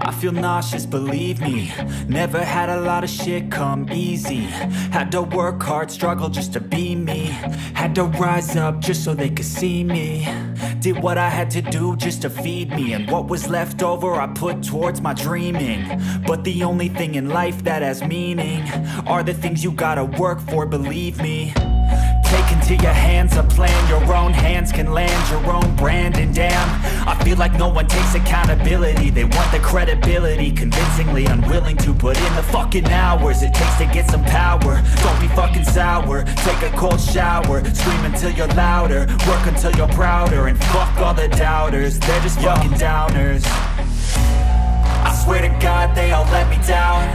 I feel nauseous, believe me. Never had a lot of shit come easy. Had to work hard, struggle just to be me. Had to rise up just so they could see me. Did what I had to do just to feed me. And what was left over I put towards my dreaming. But the only thing in life that has meaning are the things you gotta work for, believe me. Take into your hands a plan. Your own hands can land your own brand. And damn, I feel like no one takes accountability. They want the credibility, convincingly unwilling to put in the fucking hours it takes to get some power. Don't be fucking sour, take a cold shower. Scream until you're louder, work until you're prouder. And fuck all the doubters, they're just fucking downers. I swear to God they all let me down.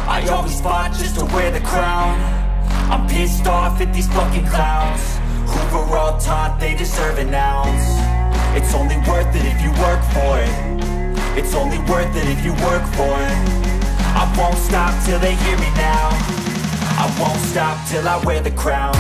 I always fought just to wear the crown. I'm pissed off at these fucking clowns who were all taught they deserve an ounce. It's only worth it if you work for it. It's only worth it if you work for it. I won't stop till they hear me now. I won't stop till I wear the crown.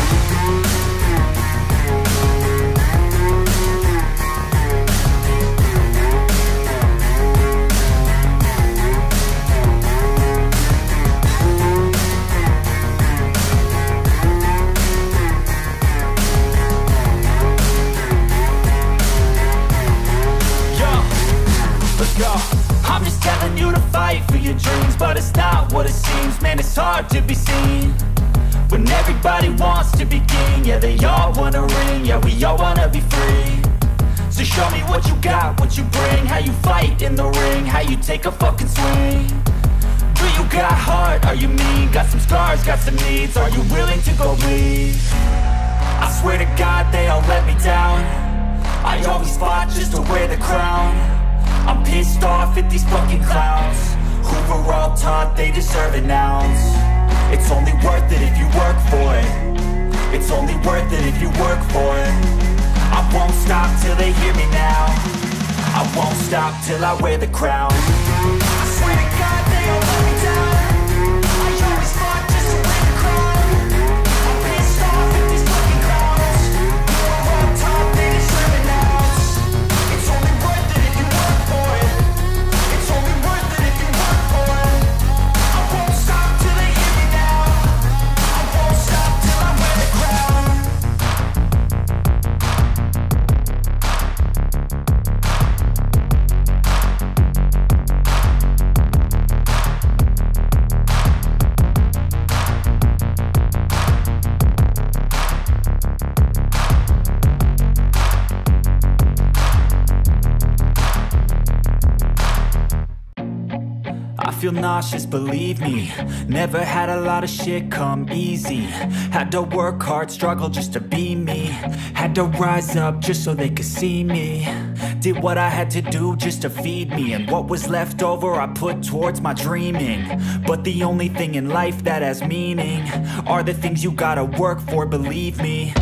I'm just telling you to fight for your dreams, but it's not what it seems. Man, it's hard to be seen when everybody wants to be king. Yeah, they all wanna ring, yeah, we all wanna be free. So show me what you got, what you bring, how you fight in the ring, how you take a fucking swing. Do you got heart, are you mean? Got some scars, got some needs, are you willing to go bleed? I swear to God they all let me down. I always fought just to wear the crown. I'm pissed off at these fucking clowns who were all taught they deserve an ounce. It's only worth it if you work for it. It's only worth it if you work for it. I won't stop till they hear me now. I won't stop till I wear the crown. I swear to God they all let me down. I always fought just to wear the crown. I'm pissed off at these fucking clowns who were all taught they deserve an ounce. It's only worth it if you work for it. It's only worth it if you work for it. I won't stop till they hear me now. I won't stop till I wear the crown. I feel nauseous, believe me. Never had a lot of shit come easy. Had to work hard, struggle just to be me. Had to rise up just so they could see me. Did what I had to do just to feed me. And what was left over I put towards my dreaming. But the only thing in life that has meaning are the things you gotta work for, believe me.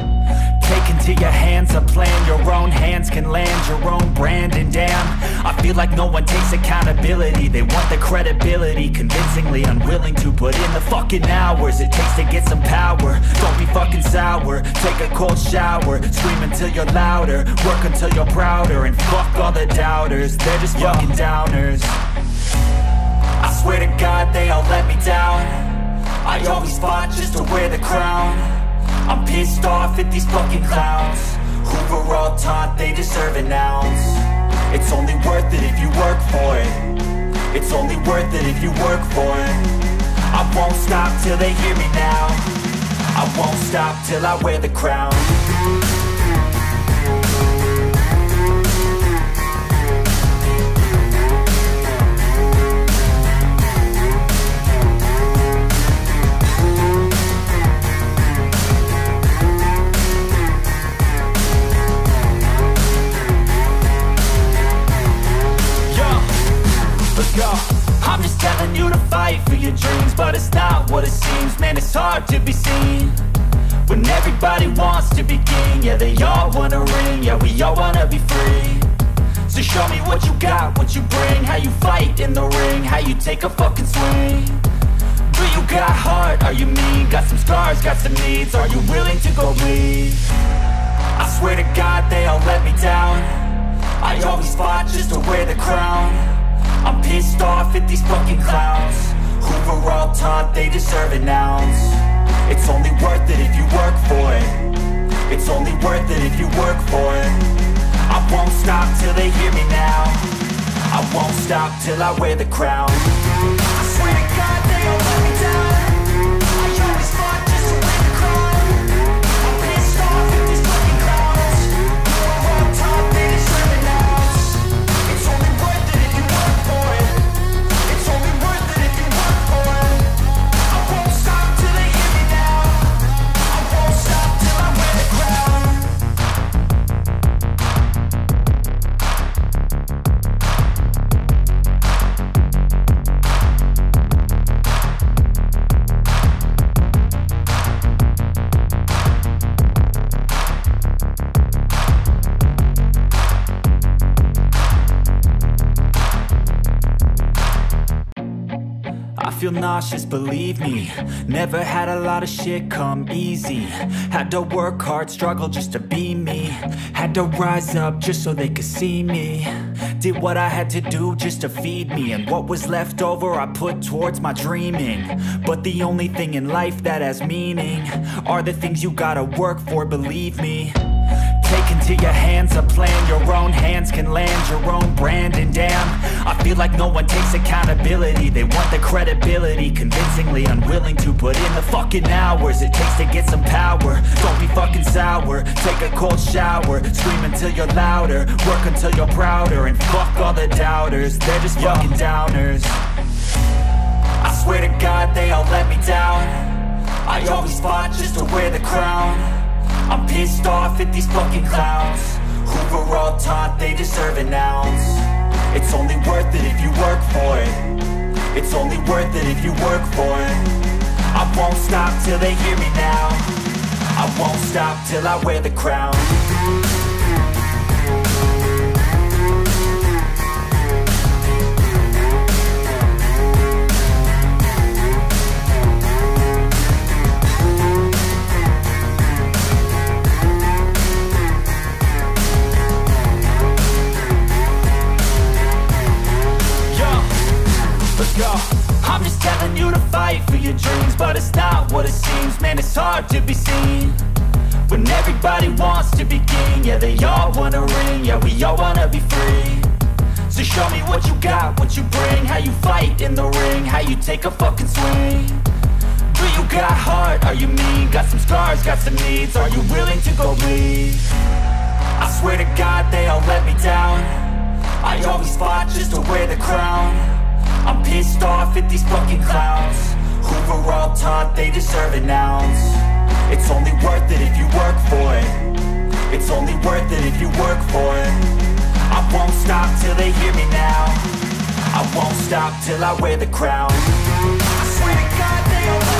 Take into your hands a plan. Your own hands can land your own brand. And damn, I feel like no one takes accountability. They want the credibility, convincingly unwilling to put in the fucking hours it takes to get some power. Don't be fucking sour, take a cold shower. Scream until you're louder, work until you're prouder. And fuck all the doubters, they're just fucking downers. I swear to God they all let me down. I always fought just to wear the crown. I'm pissed off at these fucking clowns who were all taught they deserve an ounce. It's only worth it if you work for it. It's only worth it if you work for it. I won't stop till they hear me now. I won't stop till I wear the crown. I'm just telling you to fight for your dreams, but it's not what it seems. Man, it's hard to be seen when everybody wants to be king. Yeah, they all wanna ring, yeah, we all wanna be free. So show me what you got, what you bring, how you fight in the ring, how you take a fucking swing. Do you got heart, are you mean? Got some scars, got some needs, are you willing to go bleed? I swear to God they all let me down. I always fought just to wear the crown. I'm pissed at these fucking clowns who were all taught they deserve an ounce. It's only worth it if you work for it. It's only worth it if you work for it. I won't stop till they hear me now. I won't stop till I wear the crown. I swear to God they all let me down. I always fought just to win the crown. I'm pissed off at these fucking clowns who are all taught they deserve an ounce. It's only worth it if you work for it. It's only worth it if you work for it. I won't stop till they hear me now. I won't stop till I wear the crown. I feel nauseous, believe me. Never had a lot of shit come easy. Had to work hard, struggle just to be me. Had to rise up just so they could see me. Did what I had to do just to feed me. And what was left over I put towards my dreaming. But the only thing in life that has meaning are the things you gotta work for, believe me. Take into your hands a plan, your own hands can land your own brand. And damn, I feel like no one takes accountability. They want the credibility, convincingly unwilling to put in the fucking hours it takes to get some power. Don't be fucking sour, take a cold shower. Scream until you're louder, work until you're prouder. And fuck all the doubters, they're just fucking downers. I swear to God they all let me down. I always fought just to wear the crown. I'm pissed off at these fucking clowns who were all taught they deserve an ounce. It's only worth it if you work for it. It's only worth it if you work for it. I won't stop till they hear me now. I won't stop till I wear the crown. I'm just telling you to fight for your dreams, but it's not what it seems. Man, it's hard to be seen when everybody wants to be king. Yeah, they all wanna ring, yeah, we all wanna be free. So show me what you got, what you bring, how you fight in the ring, how you take a fucking swing. Do you got heart, are you mean? Got some scars, got some needs, are you willing to go bleed? I swear to God they all let me down. I always fought just to wear the crown. I'm pissed off at these fucking clowns who were all taught they deserve an ounce. It's only worth it if you work for it. It's only worth it if you work for it. I won't stop till they hear me now. I won't stop till I wear the crown. I swear to God they all